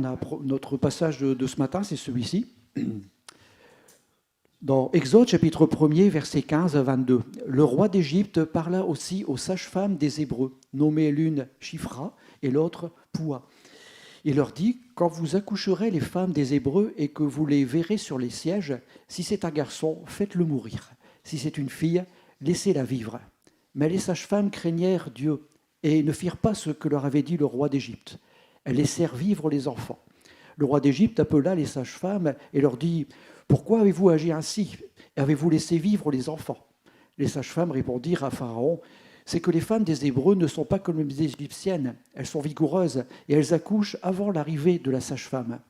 Alors, notre passage de ce matin, c'est celui-ci. Dans Exode, chapitre 1er, versets 15 à 22. Le roi d'Égypte parla aussi aux sages-femmes des Hébreux, nommées l'une Shifra et l'autre Poua. Il leur dit, quand vous accoucherez les femmes des Hébreux et que vous les verrez sur les sièges, si c'est un garçon, faites-le mourir. Si c'est une fille, laissez-la vivre. Mais les sages-femmes craignèrent Dieu et ne firent pas ce que leur avait dit le roi d'Égypte. Elles laissèrent vivre les enfants. Le roi d'Égypte appela les sages-femmes et leur dit, pourquoi avez-vous agi ainsi? Avez-vous laissé vivre les enfants? Les sages-femmes répondirent à Pharaon, c'est que les femmes des Hébreux ne sont pas comme les Égyptiennes, elles sont vigoureuses et elles accouchent avant l'arrivée de la sage-femme.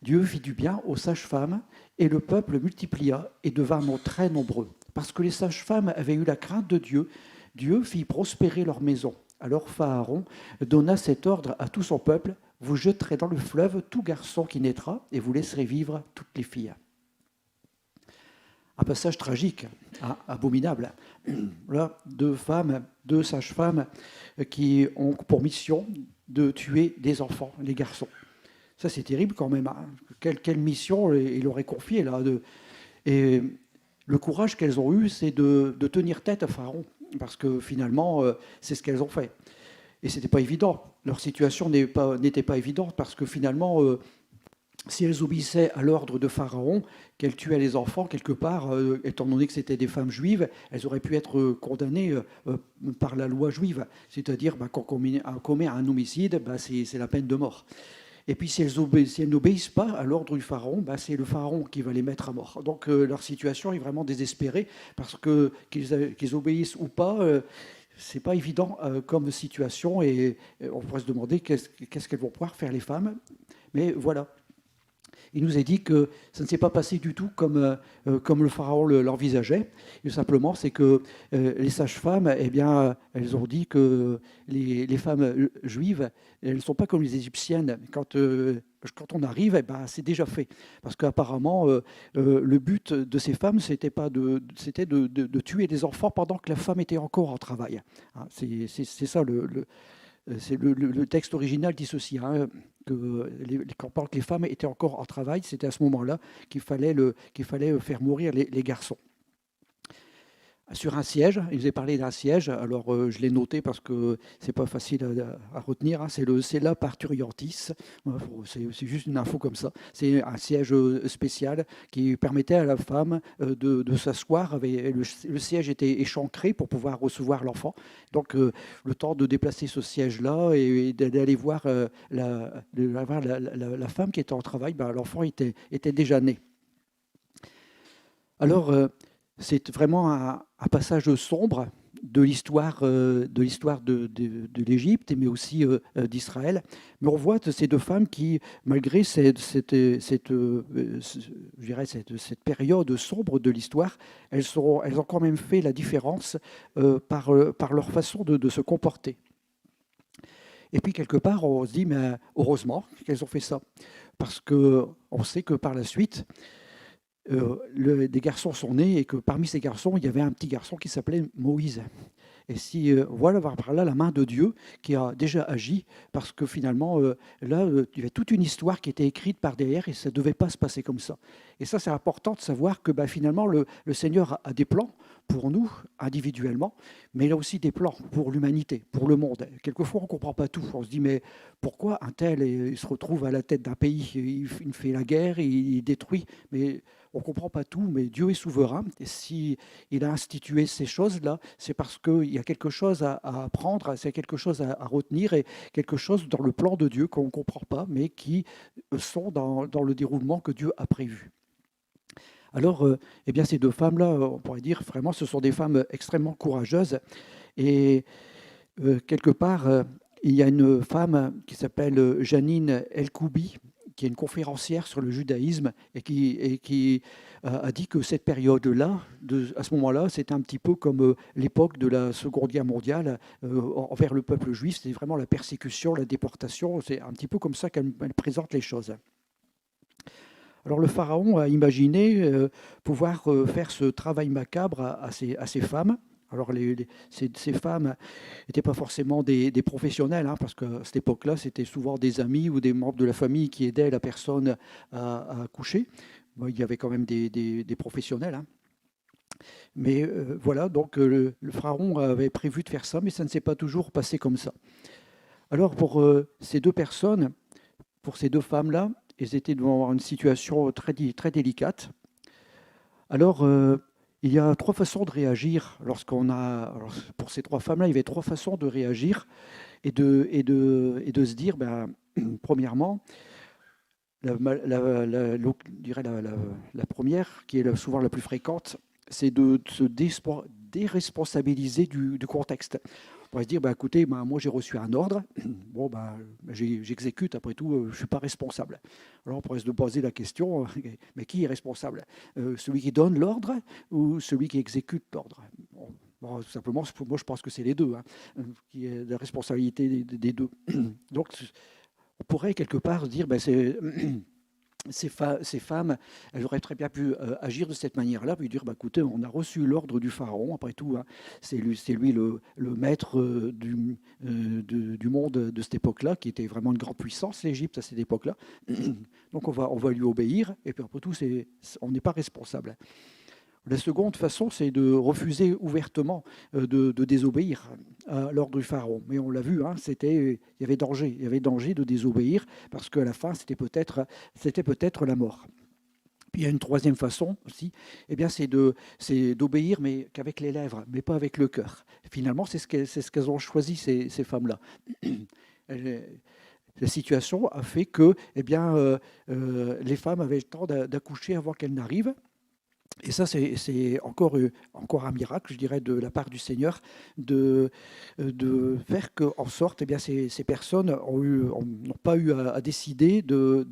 Dieu fit du bien aux sages-femmes et le peuple multiplia et devint très nombreux. Parce que les sages-femmes avaient eu la crainte de Dieu, Dieu fit prospérer leur maison. Alors Pharaon donna cet ordre à tout son peuple, vous jeterez dans le fleuve tout garçon qui naîtra et vous laisserez vivre toutes les filles. Un passage tragique, abominable. Là, deux sages-femmes qui ont pour mission de tuer des enfants, les garçons. Ça, c'est terrible quand même. Quelle mission il aurait confiée là. Et le courage qu'elles ont eu, c'est de tenir tête à Pharaon, parce que finalement, c'est ce qu'elles ont fait. Et ce n'était pas évident. Leur situation n'était pas évidente, parce que finalement, si elles obéissaient à l'ordre de Pharaon, qu'elles tuaient les enfants, quelque part, étant donné que c'était des femmes juives, elles auraient pu être condamnées par la loi juive. C'est-à-dire, quand on commet un homicide, c'est la peine de mort. Et puis, si elles n'obéissent pas à l'ordre du pharaon, c'est le pharaon qui va les mettre à mort. Donc, leur situation est vraiment désespérée, parce que qu'ils obéissent ou pas, c'est pas évident comme situation, et on pourrait se demander qu'est-ce qu'elles vont pouvoir faire les femmes. Mais voilà. Il nous est dit que ça ne s'est pas passé du tout comme le pharaon l'envisageait. Et simplement, c'est que les sages-femmes, elles ont dit que les femmes juives, elles ne sont pas comme les égyptiennes. Quand on arrive, c'est déjà fait. Parce qu'apparemment, le but de ces femmes, c'était de tuer des enfants pendant que la femme était encore en travail. C'est ça le texte original dit ceci, quand les femmes étaient encore en travail, c'était à ce moment-là qu'il fallait faire mourir les garçons. Sur un siège, il nous est parlé d'un siège, alors je l'ai noté parce que c'est pas facile à retenir, c'est le Sela Parturientis, c'est juste une info comme ça, c'est un siège spécial qui permettait à la femme de s'asseoir, le siège était échancré pour pouvoir recevoir l'enfant, donc le temps de déplacer ce siège-là et d'aller voir la femme qui était en travail, l'enfant était déjà né. Alors, c'est vraiment un passage sombre de l'histoire de l'Égypte, mais aussi d'Israël. Mais on voit ces deux femmes qui, malgré cette période sombre de l'histoire, elles ont quand même fait la différence par leur façon de se comporter. Et puis, quelque part, on se dit, mais heureusement qu'elles ont fait ça. Parce qu'on sait que par la suite, des garçons sont nés et que parmi ces garçons, il y avait un petit garçon qui s'appelait Moïse. Et si voilà par là la main de Dieu qui a déjà agi, parce que finalement, là, il y avait toute une histoire qui était écrite par derrière et ça ne devait pas se passer comme ça. Et ça, c'est important de savoir que finalement, le Seigneur a des plans pour nous, individuellement, mais il a aussi des plans pour l'humanité, pour le monde. Quelquefois, on ne comprend pas tout. On se dit, mais pourquoi un tel il se retrouve à la tête d'un pays, il fait la guerre, il détruit, mais on ne comprend pas tout, mais Dieu est souverain. Et s'il a institué ces choses-là, c'est parce qu'il y a quelque chose à apprendre, c'est quelque chose à retenir et quelque chose dans le plan de Dieu qu'on ne comprend pas, mais qui sont dans le déroulement que Dieu a prévu. Alors, ces deux femmes-là, on pourrait dire vraiment, ce sont des femmes extrêmement courageuses. Et quelque part, il y a une femme qui s'appelle Janine El-Koubi, qui est une conférencière sur le judaïsme et qui a dit que cette période-là, à ce moment-là, c'était un petit peu comme l'époque de la Seconde Guerre mondiale envers le peuple juif. C'était vraiment la persécution, la déportation. C'est un petit peu comme ça qu'elle présente les choses. Alors le pharaon a imaginé pouvoir faire ce travail macabre à ces femmes. Alors ces femmes n'étaient pas forcément des professionnels, hein, parce qu'à cette époque-là, c'était souvent des amis ou des membres de la famille qui aidaient la personne à accoucher. Bon, il y avait quand même des professionnels, hein. Mais voilà, donc le pharaon avait prévu de faire ça, mais ça ne s'est pas toujours passé comme ça. Alors pour ces deux personnes, pour ces deux femmes-là, elles étaient devant une situation très délicate. Alors, il y a trois façons de réagir lorsqu'on a. Alors, pour ces trois femmes-là, il y avait trois façons de réagir et de se dire, ben, premièrement, je dirais la première, qui est souvent la plus fréquente, c'est de se déresponsabiliser du contexte. On pourrait se dire, bah, écoutez, bah, moi j'ai reçu un ordre, bon, bah, j'exécute, après tout, je ne suis pas responsable. Alors on pourrait se poser la question, mais qui est responsable? Celui qui donne l'ordre ou celui qui exécute l'ordre? Bon, simplement, moi je pense que c'est les deux, hein, qui est la responsabilité des deux. Donc on pourrait quelque part dire, ben, ces femmes, elles auraient très bien pu agir de cette manière-là, puis dire, bah, écoutez, on a reçu l'ordre du pharaon, après tout, hein, c'est lui le maître du monde de cette époque-là, qui était vraiment une grande puissance, l'Égypte, à cette époque-là. Donc on va lui obéir, et puis après tout, on n'est pas responsable. La seconde façon, c'est de refuser ouvertement de désobéir à l'ordre du pharaon. Mais on l'a vu, hein, il y avait danger de désobéir, parce qu'à la fin, c'était peut-être la mort. Puis il y a une troisième façon aussi, eh bien, c'est d'obéir, mais qu'avec les lèvres, mais pas avec le cœur. Finalement, c'est ce qu'elles ont choisi, ces femmes-là. La situation a fait que eh bien, les femmes avaient le temps d'accoucher avant qu'elles n'arrivent. Et ça, c'est encore un miracle, je dirais, de la part du Seigneur, de faire en sorte, eh bien, ces personnes n'ont pas eu à décider de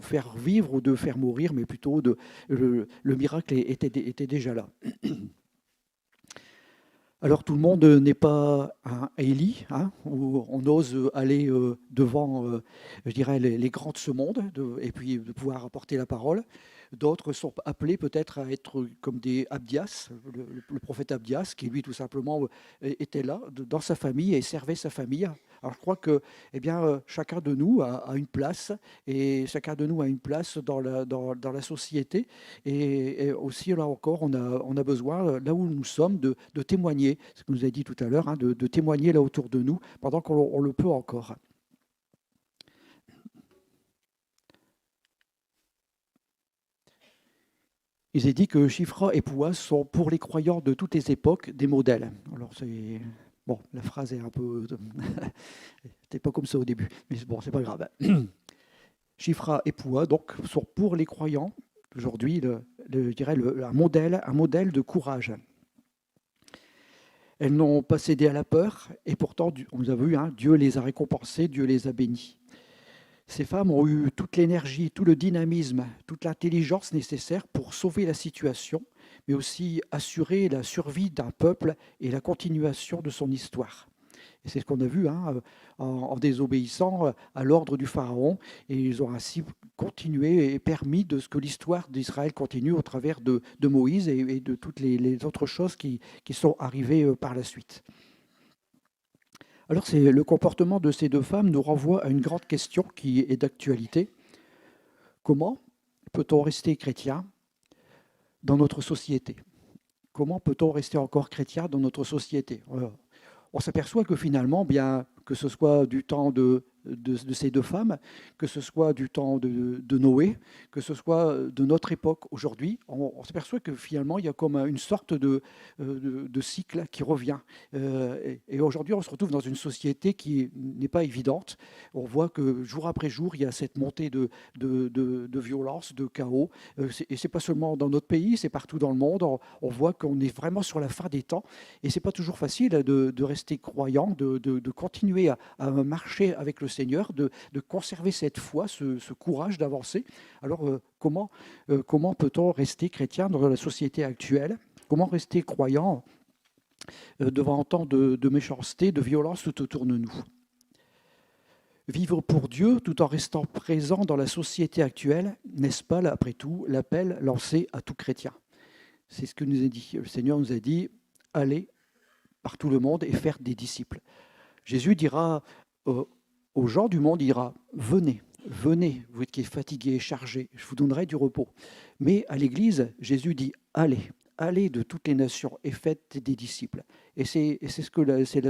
faire vivre ou de faire mourir, mais plutôt le miracle était déjà là. Alors tout le monde n'est pas un Élie, hein, où on ose aller devant, je dirais, les grands de ce monde, et puis de pouvoir apporter la parole. D'autres sont appelés peut-être à être comme des Abdias, le prophète Abdias, qui lui tout simplement était là dans sa famille et servait sa famille. Alors je crois que eh bien, chacun de nous a une place, et chacun de nous a une place dans la société. Et aussi, là encore, on a besoin, là où nous sommes, de témoigner, ce que nous a dit tout à l'heure, hein, de témoigner là autour de nous, pendant qu'on le peut encore. Il est dit que Shifra et Poua sont pour les croyants de toutes les époques des modèles. Alors c'est bon, la phrase est un peu, c'était pas comme ça au début, mais bon, c'est pas grave. Shifra et Poua donc sont pour les croyants aujourd'hui, je dirais un modèle de courage. Elles n'ont pas cédé à la peur, et pourtant, on nous a vu, hein, Dieu les a récompensées, Dieu les a bénies. Ces femmes ont eu toute l'énergie, tout le dynamisme, toute l'intelligence nécessaire pour sauver la situation, mais aussi assurer la survie d'un peuple et la continuation de son histoire. Et c'est ce qu'on a vu, hein, en désobéissant à l'ordre du Pharaon, et ils ont ainsi continué et permis de ce que l'histoire d'Israël continue au travers de Moïse et de toutes les autres choses qui sont arrivées par la suite. Alors le comportement de ces deux femmes nous renvoie à une grande question qui est d'actualité. Comment peut-on rester chrétien dans notre société? Comment peut-on rester encore chrétien dans notre société? On s'aperçoit que finalement, bien que ce soit du temps de ces deux femmes, que ce soit du temps de Noé, que ce soit de notre époque aujourd'hui, on s'aperçoit que finalement, il y a comme une sorte de cycle qui revient. Et aujourd'hui, on se retrouve dans une société qui n'est pas évidente. On voit que jour après jour, il y a cette montée de violence, de chaos. Et ce n'est pas seulement dans notre pays, c'est partout dans le monde. On voit qu'on est vraiment sur la fin des temps. Et ce n'est pas toujours facile de rester croyant, de continuer à marcher avec le Seigneur, de conserver cette foi, ce courage d'avancer. Alors, comment peut-on rester chrétien dans la société actuelle? Comment rester croyant devant tant de méchanceté, de violence tout autour de nous? Vivre pour Dieu tout en restant présent dans la société actuelle, n'est-ce pas, après tout, l'appel lancé à tout chrétien? C'est ce que nous a dit. Le Seigneur nous a dit, allez par tout le monde et faire des disciples. Jésus dira aux gens du monde, il dira, venez, venez, vous qui êtes fatigués et chargés, je vous donnerai du repos. Mais à l'Église, Jésus dit, allez, allez de toutes les nations et faites des disciples. Et c'est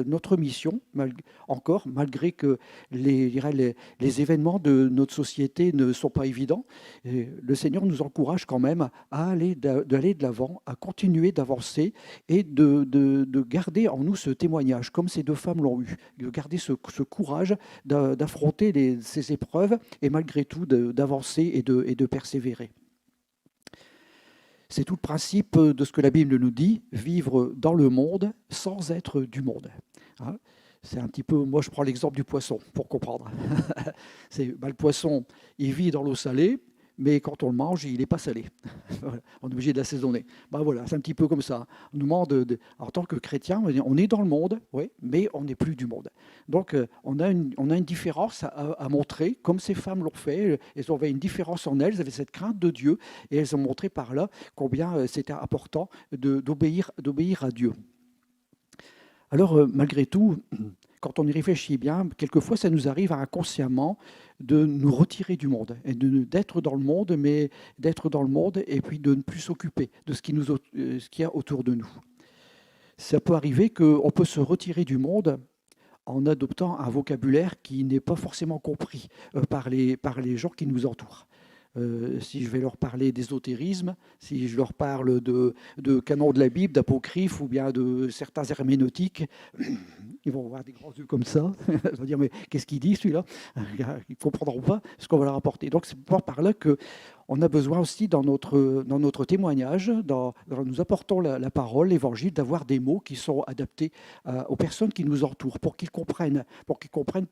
notre mission, malgré que les événements de notre société ne sont pas évidents. Et le Seigneur nous encourage quand même à aller de l'avant, à continuer d'avancer et de garder en nous ce témoignage, comme ces deux femmes l'ont eu, de garder ce courage d'affronter ces épreuves et malgré tout d'avancer et de persévérer. C'est tout le principe de ce que la Bible nous dit, vivre dans le monde sans être du monde. Hein, c'est un petit peu, moi je prends l'exemple du poisson pour comprendre. Le poisson, il vit dans l'eau salée, mais quand on le mange, il n'est pas salé. On est obligé de l'assaisonner. Voilà, c'est un petit peu comme ça. On nous demande, en tant que chrétien, on est dans le monde, oui, mais on n'est plus du monde. Donc on a une différence à montrer, comme ces femmes l'ont fait. Elles avaient une différence en elles, elles avaient cette crainte de Dieu, et elles ont montré par là combien c'était important d'obéir à Dieu. Alors, malgré tout, quand on y réfléchit bien, quelquefois ça nous arrive inconsciemment de nous retirer du monde, et d'être dans le monde, mais d'être dans le monde et puis de ne plus s'occuper de ce qu'il y a autour de nous. Ça peut arriver qu'on peut se retirer du monde en adoptant un vocabulaire qui n'est pas forcément compris par les gens qui nous entourent. Si je vais leur parler d'ésotérisme, si je leur parle de canon de la Bible, d'apocryphe ou bien de certains herméneutiques, ils vont avoir des grands yeux comme ça. Ils vont dire, mais qu'est-ce qu'il dit celui-là? Ils ne comprendront pas ce qu'on va leur apporter. Donc c'est par là qu'on a besoin aussi dans notre témoignage, dans nous apportons la parole, l'évangile, d'avoir des mots qui sont adaptés aux personnes qui nous entourent pour qu'ils comprennent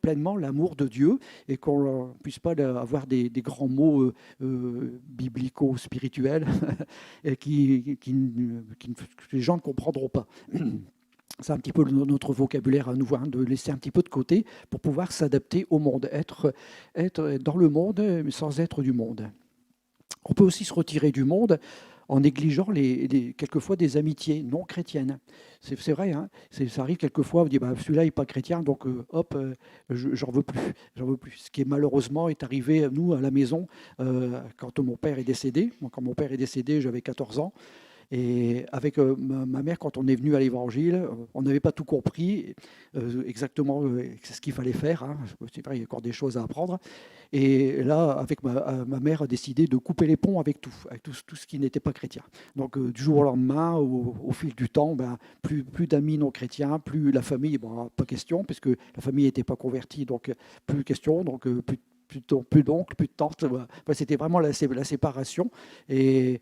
pleinement l'amour de Dieu et qu'on ne puisse pas avoir des grands mots biblico-spirituels que les gens ne comprendront pas. C'est un petit peu notre vocabulaire à nous, de laisser un petit peu de côté pour pouvoir s'adapter au monde, être dans le monde mais sans être du monde. On peut aussi se retirer du monde en négligeant quelquefois des amitiés non chrétiennes. C'est vrai, hein, ça arrive quelquefois, on dit celui-là n'est pas chrétien, donc j'en veux plus. Ce qui malheureusement est arrivé à nous à la maison quand mon père est décédé. Quand mon père est décédé, j'avais 14 ans. Et avec ma mère, quand on est venu à l'Évangile, on n'avait pas tout compris exactement ce qu'il fallait faire. Hein. C'est vrai, il y a encore des choses à apprendre. Et là, avec ma mère a décidé de couper les ponts avec tout ce qui n'était pas chrétien. Donc du jour au lendemain, au fil du temps, plus d'amis non chrétiens, plus la famille, pas question, puisque la famille n'était pas convertie, donc plus question, donc plus d'oncles, plus de tantes. C'était vraiment la séparation. Et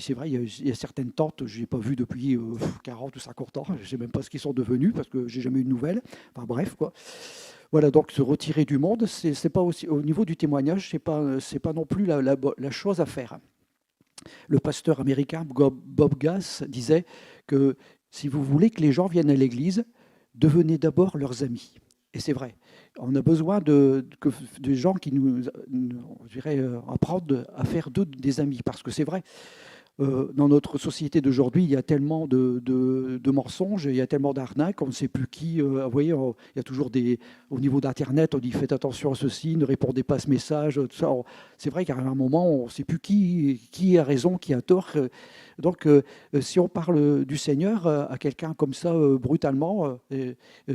c'est vrai, il y a certaines tantes que je n'ai pas vues depuis 40 ou 50 ans. Je ne sais même pas ce qu'ils sont devenus parce que je n'ai jamais eu de nouvelles. Enfin bref, quoi. Voilà, donc se retirer du monde, c'est pas aussi, au niveau du témoignage, c'est pas non plus la chose à faire. Le pasteur américain Bob Gass disait que si vous voulez que les gens viennent à l'église, devenez d'abord leurs amis. Et c'est vrai. On a besoin de gens qui apprennent à faire d'eux des amis. Parce que c'est vrai, dans notre société d'aujourd'hui, il y a tellement de mensonges, il y a tellement d'arnaques, on ne sait plus qui. Vous voyez, il y a toujours au niveau d'Internet, on dit faites attention à ceci, ne répondez pas à ce message. Tout ça. C'est vrai qu'à un moment, on ne sait plus qui a raison, qui a tort. Donc, si on parle du Seigneur à quelqu'un comme ça, brutalement,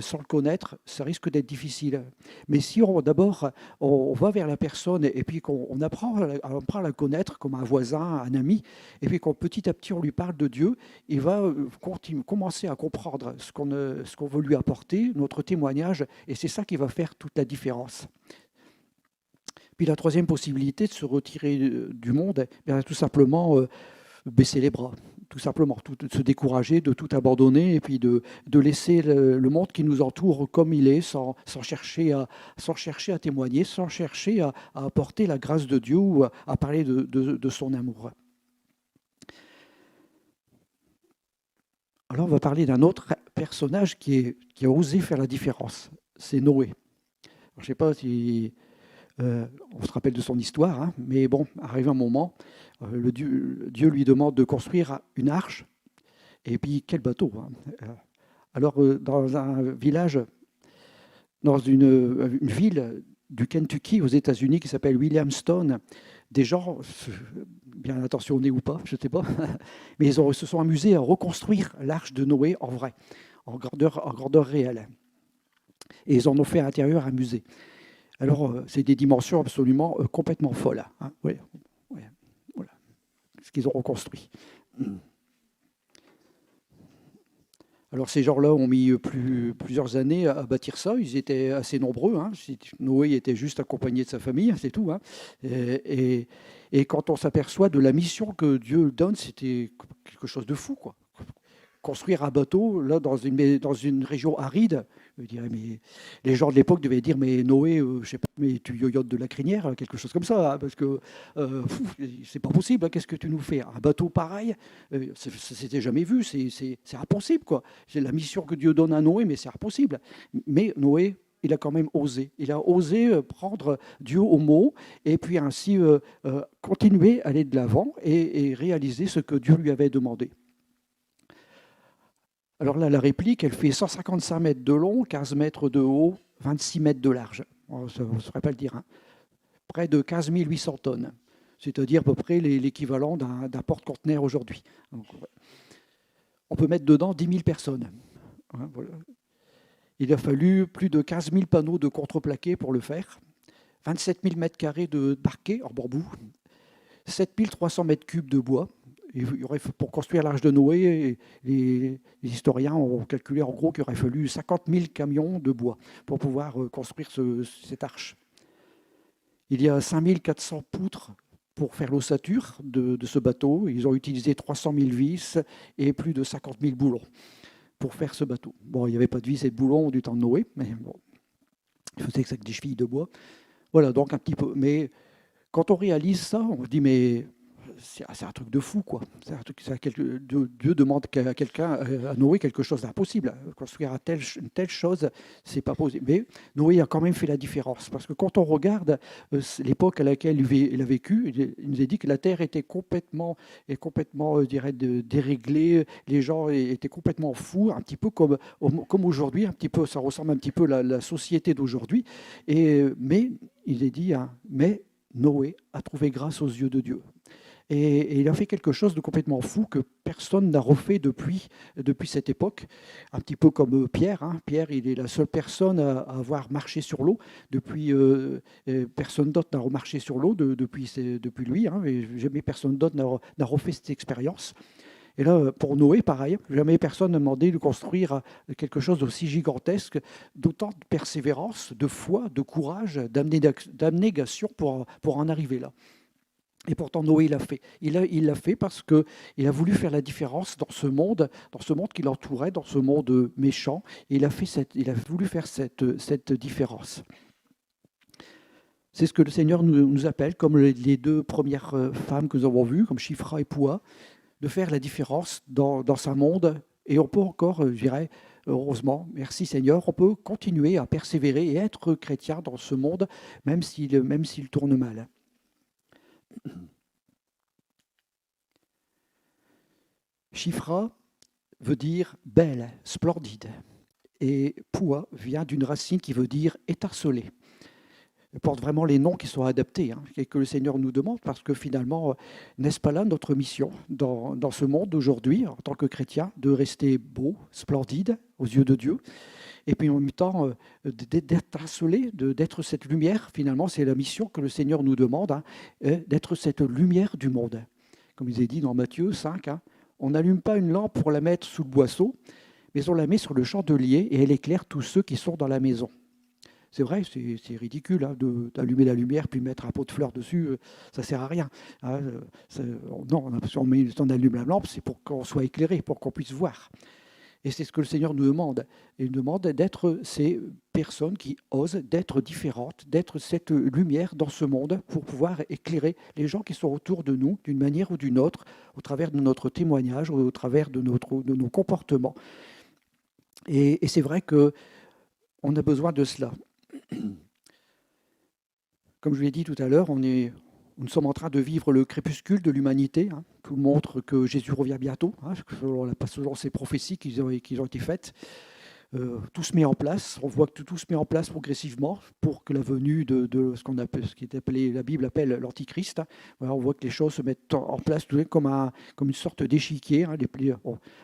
sans le connaître, ça risque d'être difficile. Mais si d'abord on va vers la personne et puis qu'on apprend à la connaître comme un voisin, un ami, et puis quand petit à petit on lui parle de Dieu, il va commencer à comprendre ce qu'on veut lui apporter, notre témoignage, et c'est ça qui va faire toute la différence. Puis la troisième possibilité de se retirer du monde, tout simplement baisser les bras, tout simplement, de se décourager, de tout abandonner et puis de laisser le monde qui nous entoure comme il est, sans chercher à témoigner, sans chercher à apporter la grâce de Dieu ou à parler de son amour. Alors on va parler d'un autre personnage qui a osé faire la différence, c'est Noé. Alors, je ne sais pas si on se rappelle de son histoire, hein, mais bon, arrive un moment, Dieu lui demande de construire une arche, et puis quel bateau, hein. Alors, dans un village, dans une ville du Kentucky aux États-Unis qui s'appelle Williamstown, des gens, bien intentionnés ou pas, je ne sais pas, mais se sont amusés à reconstruire l'arche de Noé en vrai, en grandeur réelle. Et ils en ont fait à l'intérieur un musée. Alors, c'est des dimensions absolument complètement folles. Hein. Ouais, ouais, voilà ce qu'ils ont reconstruit. Alors ces gens-là ont mis plusieurs années à bâtir ça. Ils étaient assez nombreux. Hein. Noé était juste accompagné de sa famille, c'est tout. Hein. Et quand on s'aperçoit de la mission que Dieu donne, c'était quelque chose de fou, quoi. Construire un bateau là dans une région aride, je dirais, mais les gens de l'époque devaient dire mais Noé, je sais pas, mais tu yoyotes de la crinière, quelque chose comme ça, hein, parce que c'est pas possible. Hein, qu'est-ce que tu nous fais? Un bateau pareil, ça s'était jamais vu, c'est impossible quoi. C'est la mission que Dieu donne à Noé, mais c'est impossible. Mais Noé, il a quand même osé. Il a osé prendre Dieu au mot et puis ainsi continuer à aller de l'avant et réaliser ce que Dieu lui avait demandé. Alors là, la réplique, elle fait 155 mètres de long, 15 mètres de haut, 26 mètres de large. Ça ne saurait pas le dire. Hein. Près de 15 800 tonnes, c'est-à-dire à peu près l'équivalent d'un porte-conteneur aujourd'hui. Donc, ouais. On peut mettre dedans 10 000 personnes. Hein, voilà. Il a fallu plus de 15 000 panneaux de contreplaqué pour le faire, 27 000 mètres carrés de parquet en bambou, 7 300 mètres cubes de bois. Pour construire l'Arche de Noé, les historiens ont calculé en gros qu'il aurait fallu 50 000 camions de bois pour pouvoir construire cette arche. Il y a 5 400 poutres pour faire l'ossature de ce bateau. Ils ont utilisé 300 000 vis et plus de 50 000 boulons pour faire ce bateau. Bon, il n'y avait pas de vis et de boulons du temps de Noé, mais bon, il faisait que ça avec des chevilles de bois. Voilà, donc un petit peu. Mais quand on réalise ça, on se dit, mais c'est un truc de fou, quoi. Dieu demande à quelqu'un, à Noé, quelque chose d'impossible. Construire une telle chose, c'est pas possible. Mais Noé a quand même fait la différence. Parce que quand on regarde l'époque à laquelle il a vécu, il nous a dit que la terre était complètement je dirais, déréglée. Les gens étaient complètement fous, un petit peu comme aujourd'hui, un petit peu, ça ressemble un petit peu à la société d'aujourd'hui. Mais il est dit, hein, mais Noé a trouvé grâce aux yeux de Dieu. Et il a fait quelque chose de complètement fou que personne n'a refait depuis cette époque. Un petit peu comme Pierre. Hein. Pierre, il est la seule personne à avoir marché sur l'eau. Depuis, personne d'autre n'a remarché sur l'eau depuis lui. Hein. Et jamais personne d'autre n'a refait cette expérience. Et là, pour Noé, pareil, jamais personne n'a demandé de construire quelque chose d'aussi gigantesque, d'autant de persévérance, de foi, de courage, d'abnégation pour en arriver là. Et pourtant, Noé l'a fait. Il l'a fait parce qu'il a voulu faire la différence dans ce monde qui l'entourait, dans ce monde méchant. Et il a voulu faire cette différence. C'est ce que le Seigneur nous appelle, comme les deux premières femmes que nous avons vues, comme Shifra et Poua, de faire la différence dans sa monde. Et on peut encore, je dirais, heureusement, merci Seigneur, on peut continuer à persévérer et être chrétien dans ce monde, même s'il tourne mal. Shifra veut dire belle, splendide. Et Poua vient d'une racine qui veut dire étinceler. Elle porte vraiment les noms qui sont adaptés, hein, et que le Seigneur nous demande, parce que finalement, n'est-ce pas là notre mission dans ce monde d'aujourd'hui, en tant que chrétien, de rester beau, splendide aux yeux de Dieu, et puis en même temps d'étinceler, d'être cette lumière. Finalement, c'est la mission que le Seigneur nous demande, hein, d'être cette lumière du monde. Comme il est dit dans Matthieu 5, hein, on n'allume pas une lampe pour la mettre sous le boisseau, mais on la met sur le chandelier et elle éclaire tous ceux qui sont dans la maison. C'est vrai, c'est ridicule hein, d'allumer la lumière puis mettre un pot de fleurs dessus, ça ne sert à rien. Hein, non, on allume la lampe, c'est pour qu'on soit éclairé, pour qu'on puisse voir. Et c'est ce que le Seigneur nous demande. Il nous demande d'être ces personnes qui osent, d'être différentes, d'être cette lumière dans ce monde pour pouvoir éclairer les gens qui sont autour de nous d'une manière ou d'une autre, au travers de notre témoignage, au travers de nos comportements. Et c'est vrai qu'on a besoin de cela. Comme je l'ai dit tout à l'heure, on est Nous sommes en train de vivre le crépuscule de l'humanité. Tout montre que Jésus revient bientôt. On n'a pas selon ces prophéties qui ont été faites. Tout se met en place. On voit que tout se met en place progressivement pour que la venue de ce qui est appelé, la Bible appelle l'Antichrist. Voilà, on voit que les choses se mettent en place comme une sorte d'échiquier.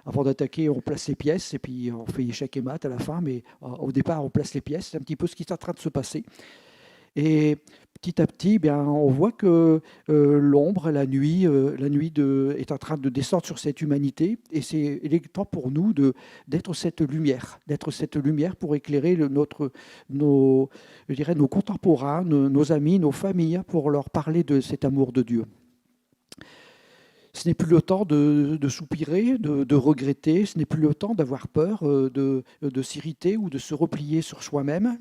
Avant d'attaquer, on place les pièces et puis on fait échec et mat à la fin, mais au départ, on place les pièces. C'est un petit peu ce qui est en train de se passer. Et petit à petit, on voit que l'ombre, la nuit est en train de descendre sur cette humanité. Et il est temps pour nous d'être cette lumière pour éclairer nos contemporains, nos amis, nos familles, pour leur parler de cet amour de Dieu. Ce n'est plus le temps de soupirer, de regretter, ce n'est plus le temps d'avoir peur, de s'irriter ou de se replier sur soi-même,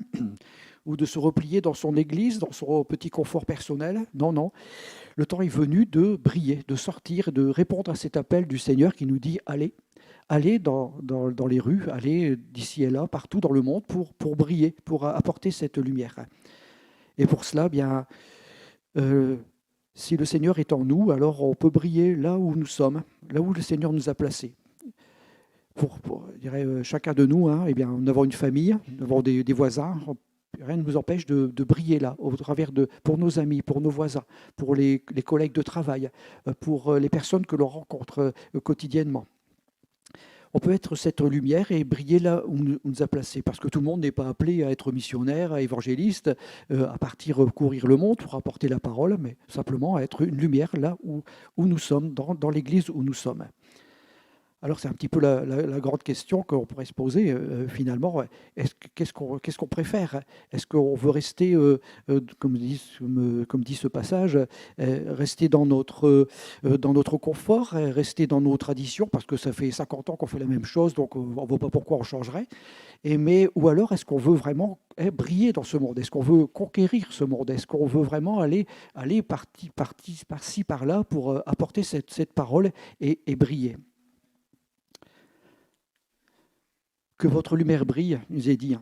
ou de se replier dans son église, dans son petit confort personnel. Non, non. Le temps est venu de briller, de sortir, de répondre à cet appel du Seigneur qui nous dit « Allez dans les rues, allez d'ici et là, partout dans le monde pour briller, pour apporter cette lumière. » Et pour cela, si le Seigneur est en nous, alors on peut briller là où nous sommes, là où le Seigneur nous a placés. Je dirais, chacun de nous, nous avons une famille, nous avons des voisins. Rien ne nous empêche de briller là, pour nos amis, pour nos voisins, pour les collègues de travail, pour les personnes que l'on rencontre quotidiennement. On peut être cette lumière et briller là où on nous a placés, parce que tout le monde n'est pas appelé à être missionnaire, à évangéliste, à partir courir le monde pour apporter la parole, mais simplement à être une lumière là où nous sommes, dans l'église où nous sommes. Alors c'est un petit peu la grande question qu'on pourrait se poser finalement. Qu'est-ce qu'on préfère? Est-ce qu'on veut rester, comme dit ce passage, rester dans notre confort, rester dans nos traditions, parce que ça fait 50 ans qu'on fait la même chose, donc on ne voit pas pourquoi on changerait. Ou alors est-ce qu'on veut vraiment briller dans ce monde? Est-ce qu'on veut conquérir ce monde? Est-ce qu'on veut vraiment aller par-ci, par-là pour apporter cette parole et briller? Que votre lumière brille, nous est dit.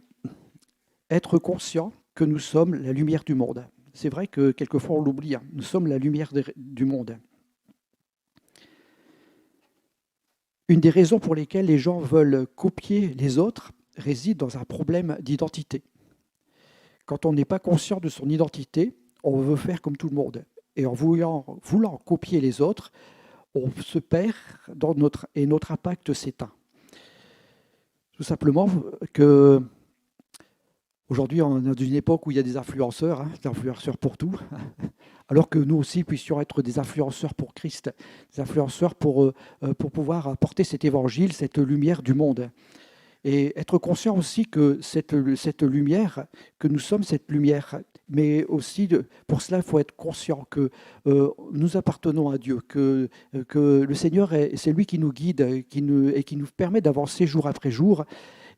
Être conscient que nous sommes la lumière du monde. C'est vrai que quelquefois on l'oublie, nous sommes la lumière du monde. Une des raisons pour lesquelles les gens veulent copier les autres réside dans un problème d'identité. Quand on n'est pas conscient de son identité, on veut faire comme tout le monde. Et en voulant copier les autres, on se perd et notre impact s'éteint. Tout simplement que aujourd'hui, on est dans une époque où il y a des influenceurs pour tout, alors que nous aussi puissions être des influenceurs pour Christ, des influenceurs pour pouvoir apporter cet évangile, cette lumière du monde. Et être conscient aussi que cette lumière, que nous sommes cette lumière, mais aussi pour cela, il faut être conscient que nous appartenons à Dieu, que le Seigneur, c'est lui qui nous guide et qui nous permet d'avancer jour après jour.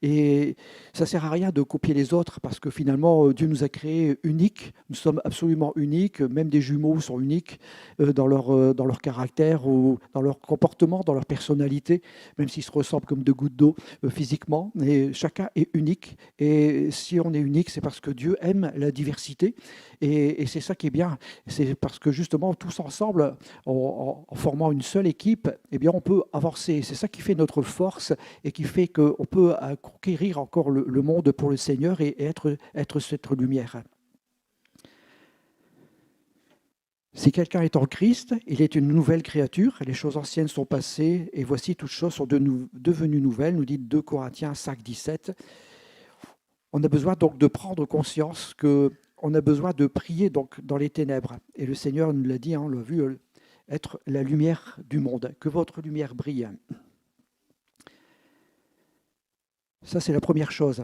Et ça ne sert à rien de copier les autres parce que finalement, Dieu nous a créés uniques. Nous sommes absolument uniques. Même des jumeaux sont uniques dans leur caractère ou dans leur comportement, dans leur personnalité, même s'ils se ressemblent comme deux gouttes d'eau physiquement. Et chacun est unique. Et si on est unique, c'est parce que Dieu aime la diversité. Et c'est ça qui est bien. C'est parce que justement, tous ensemble, en formant une seule équipe, on peut avancer. C'est ça qui fait notre force et qui fait qu'on peut conquérir encore le monde pour le Seigneur et être cette lumière. Si quelqu'un est en Christ, il est une nouvelle créature. Les choses anciennes sont passées et voici toutes choses sont devenues nouvelles, nous dit 2 Corinthiens 5, 17. On a besoin donc de prendre conscience qu'on a besoin de prier donc dans les ténèbres. Et le Seigneur nous l'a dit, on l'a vu, être la lumière du monde. Que votre lumière brille. Ça, c'est la première chose,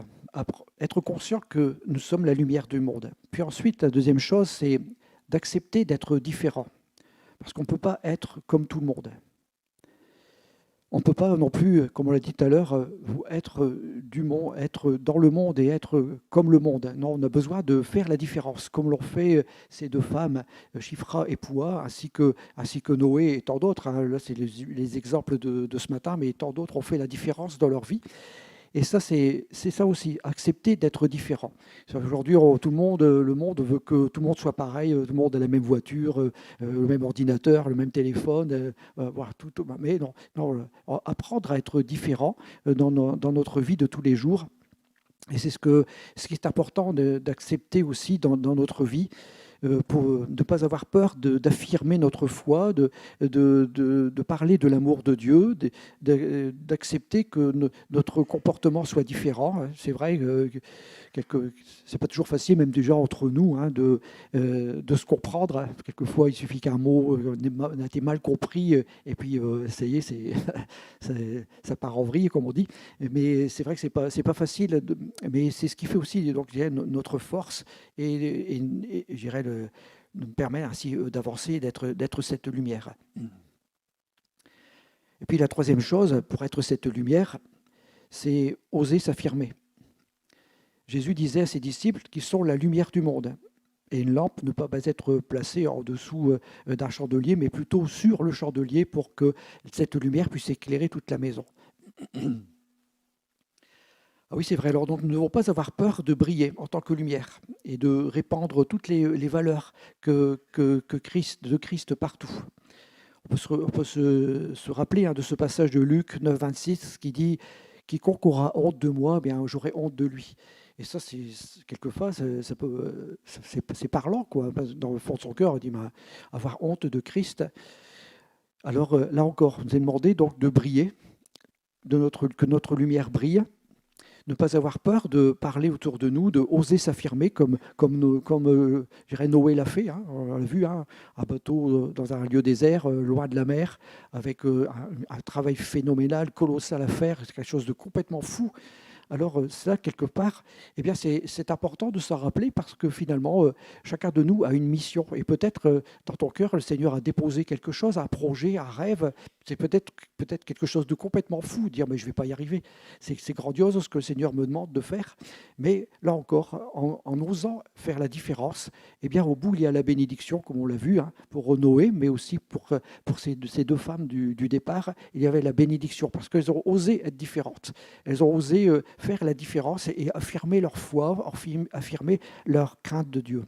être conscient que nous sommes la lumière du monde. Puis ensuite, la deuxième chose, c'est d'accepter d'être différent. Parce qu'on ne peut pas être comme tout le monde. On ne peut pas non plus, comme on l'a dit tout à l'heure, être dans le monde et être comme le monde. Non, on a besoin de faire la différence, comme l'ont fait ces deux femmes, Shifra et Poua, ainsi que Noé et tant d'autres. Là, c'est les exemples de ce matin, mais tant d'autres ont fait la différence dans leur vie. Et ça, c'est ça aussi, accepter d'être différent. Aujourd'hui, le monde veut que tout le monde soit pareil, tout le monde a la même voiture, le même ordinateur, le même téléphone, voilà, mais non, non, apprendre à être différent dans notre vie de tous les jours. Et c'est ce qui est important d'accepter aussi dans notre vie, pour ne pas avoir peur d'affirmer notre foi, de parler de l'amour de Dieu, d'accepter que notre comportement soit différent. C'est vrai que c'est pas toujours facile, même déjà entre nous, hein, de se comprendre. Quelquefois, il suffit qu'un mot a été mal compris, et puis ça y est, ça part en vrille, comme on dit. Mais c'est vrai que c'est pas facile, mais c'est ce qui fait aussi donc, je dirais, notre force et je dirais nous permet ainsi d'avancer, d'être cette lumière. Et puis la troisième chose, pour être cette lumière, c'est oser s'affirmer. Jésus disait à ses disciples qu'ils sont la lumière du monde. Et une lampe ne peut pas être placée en dessous d'un chandelier, mais plutôt sur le chandelier pour que cette lumière puisse éclairer toute la maison. Ah oui, c'est vrai. Alors, donc, nous ne devons pas avoir peur de briller en tant que lumière et de répandre toutes les valeurs de Christ partout. On peut se rappeler de ce passage de Luc 9, 26 qui dit « Quiconque aura honte de moi, bien, j'aurai honte de lui ». Et ça, quelquefois, c'est parlant, quoi. Dans le fond de son cœur, il dit avoir honte de Christ. Alors là encore, nous est demandé donc de briller, que notre lumière brille, ne pas avoir peur de parler autour de nous, de oser s'affirmer comme je dirais Noé l'a fait. Hein, on l'a vu, hein, un bateau dans un lieu désert, loin de la mer, avec un travail phénoménal, colossal à faire, c'est quelque chose de complètement fou. Alors ça, quelque part, eh bien, c'est important de s'en rappeler parce que finalement, chacun de nous a une mission. Et peut-être dans ton cœur, le Seigneur a déposé quelque chose, un projet, un rêve. C'est peut-être quelque chose de complètement fou, dire mais je ne vais pas y arriver. C'est grandiose ce que le Seigneur me demande de faire. Mais là encore, en osant faire la différence, eh bien, au bout, il y a la bénédiction, comme on l'a vu, hein, pour Noé, mais aussi pour ces deux femmes du départ. Il y avait la bénédiction parce qu'elles ont osé être différentes. Elles ont osé faire la différence et affirmer leur foi, affirmer leur crainte de Dieu.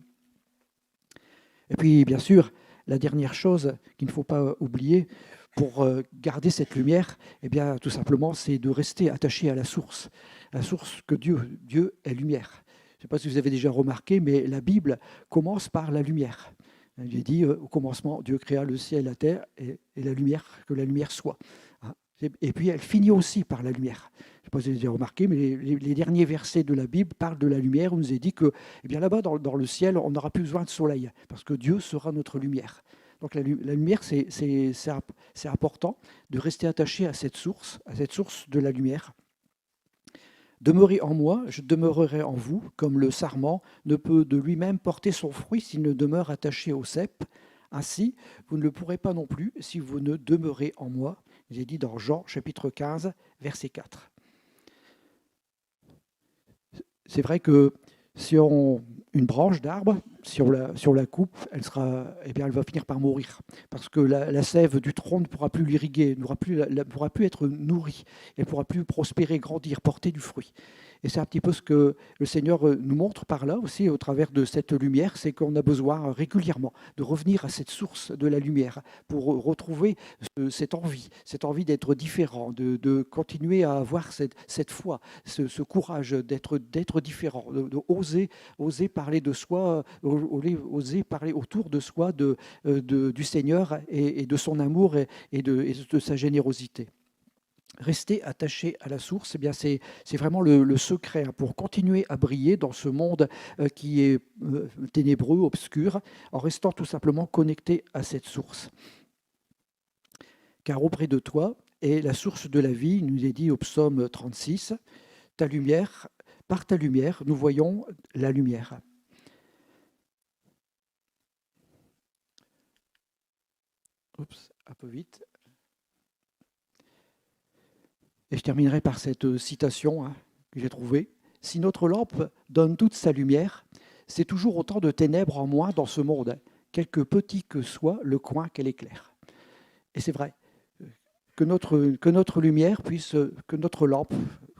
Et puis, bien sûr, la dernière chose qu'il ne faut pas oublier pour garder cette lumière, eh bien, tout simplement, c'est de rester attaché à la source que Dieu est lumière. Je ne sais pas si vous avez déjà remarqué, mais la Bible commence par la lumière. Il est dit, au commencement, Dieu créa le ciel et la terre et la lumière, que la lumière soit. Et puis, elle finit aussi par la lumière. Je ne sais pas si vous avez remarqué, mais les derniers versets de la Bible parlent de la lumière. On nous a dit que eh bien là-bas, dans le ciel, on n'aura plus besoin de soleil, parce que Dieu sera notre lumière. Donc la lumière, c'est important de rester attaché à cette source de la lumière. Demeurez en moi, je demeurerai en vous, comme le sarment ne peut de lui-même porter son fruit s'il ne demeure attaché au cep. Ainsi, vous ne le pourrez pas non plus si vous ne demeurez en moi. Il est dit dans Jean chapitre 15, verset 4. C'est vrai que si une branche d'arbre, si on la coupe, elle va finir par mourir. Parce que la sève du tronc ne pourra plus l'irriguer, ne pourra plus être nourrie, elle ne pourra plus prospérer, grandir, porter du fruit. Et c'est un petit peu ce que le Seigneur nous montre par là aussi, au travers de cette lumière, c'est qu'on a besoin régulièrement de revenir à cette source de la lumière pour retrouver cette envie d'être différent, de continuer à avoir cette foi, ce courage d'être différent, de oser parler de soi, oser parler autour de soi du Seigneur et de son amour et de sa générosité. Rester attaché à la source, eh bien c'est vraiment le secret pour continuer à briller dans ce monde qui est ténébreux, obscur, en restant tout simplement connecté à cette source. Car auprès de toi est la source de la vie, il nous est dit au psaume 36, ta lumière, par ta lumière, nous voyons la lumière. Oups, un peu vite. Et je terminerai par cette citation que j'ai trouvée. « Si notre lampe donne toute sa lumière, c'est toujours autant de ténèbres en moins dans ce monde, quelque petit que soit le coin qu'elle éclaire. » Et c'est vrai, que notre lumière puisse, que notre lampe,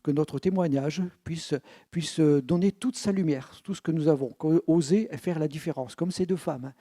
que notre témoignage puisse donner toute sa lumière, tout ce que nous avons, oser faire la différence, comme ces deux femmes.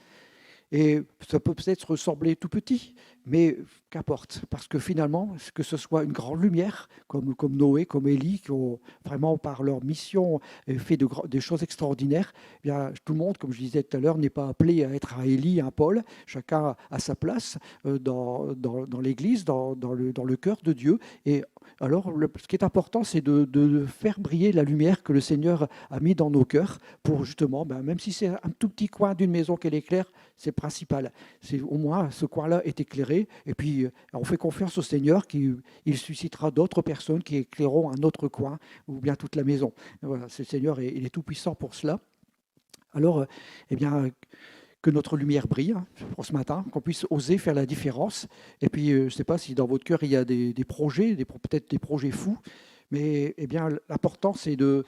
Et ça peut peut-être ressembler tout petit, mais qu'importe, parce que finalement, que ce soit une grande lumière, comme Noé, comme Élie, qui ont vraiment par leur mission fait des choses extraordinaires, eh bien, tout le monde, comme je disais tout à l'heure, n'est pas appelé à être un Élie, un Paul, chacun a sa place dans l'Église, dans le cœur de Dieu. Et alors, ce qui est important, c'est de faire briller la lumière que le Seigneur a mis dans nos cœurs pour justement, même si c'est un tout petit coin d'une maison qu'elle éclaire, c'est principal. C'est au moins ce coin-là est éclairé. Et puis, on fait confiance au Seigneur qu'il suscitera d'autres personnes qui éclaireront un autre coin ou bien toute la maison. Et voilà, le Seigneur, il est tout puissant pour cela. Alors, eh bien, que notre lumière brille pour ce matin, qu'on puisse oser faire la différence. Et puis, je ne sais pas si dans votre cœur, il y a des projets, peut-être des projets fous, mais eh bien, l'important, c'est de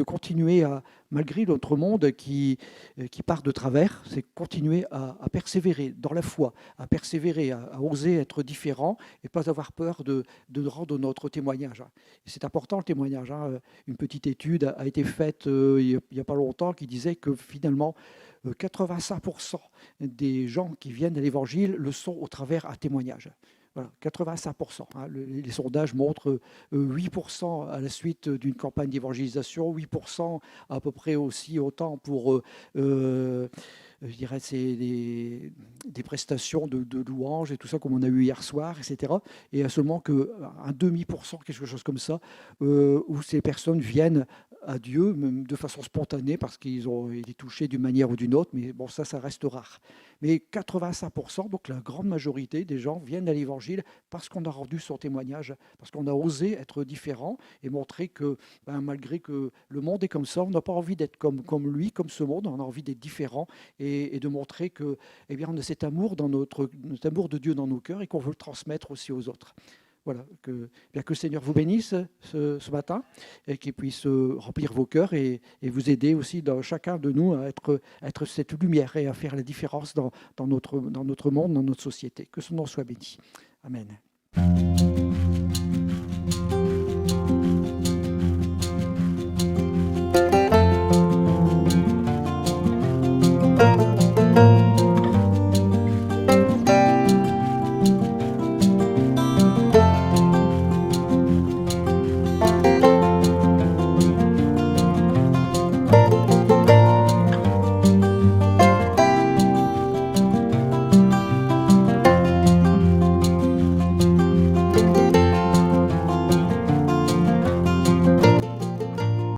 continuer malgré notre monde qui part de travers, c'est continuer à persévérer dans la foi, à persévérer, à oser être différent et pas avoir peur de rendre notre témoignage. Et c'est important le témoignage. Une petite étude a été faite il n'y a pas longtemps qui disait que finalement, 85% des gens qui viennent à l'Évangile le sont au travers un témoignage. Voilà, 85%. Les sondages montrent 8% à la suite d'une campagne d'évangélisation, 8% à peu près aussi autant pour, je dirais, c'est des prestations de louanges et tout ça, comme on a eu hier soir, etc. Et il y a seulement qu'un demi pour cent, quelque chose comme ça, où ces personnes viennent à Dieu même de façon spontanée parce qu'ils ont été touchés d'une manière ou d'une autre, mais bon, ça reste rare. Mais 85%, donc la grande majorité des gens viennent à l'Évangile parce qu'on a rendu son témoignage, parce qu'on a osé être différent et montrer que malgré que le monde est comme ça, on n'a pas envie d'être comme lui, comme ce monde, on a envie d'être différent et de montrer que, eh bien, on a cet amour, notre amour de Dieu dans nos cœurs et qu'on veut le transmettre aussi aux autres. Voilà, que le Seigneur vous bénisse ce matin et qu'il puisse remplir vos cœurs et vous aider aussi dans chacun de nous à être cette lumière et à faire la différence dans notre monde, dans notre société. Que son nom soit béni. Amen.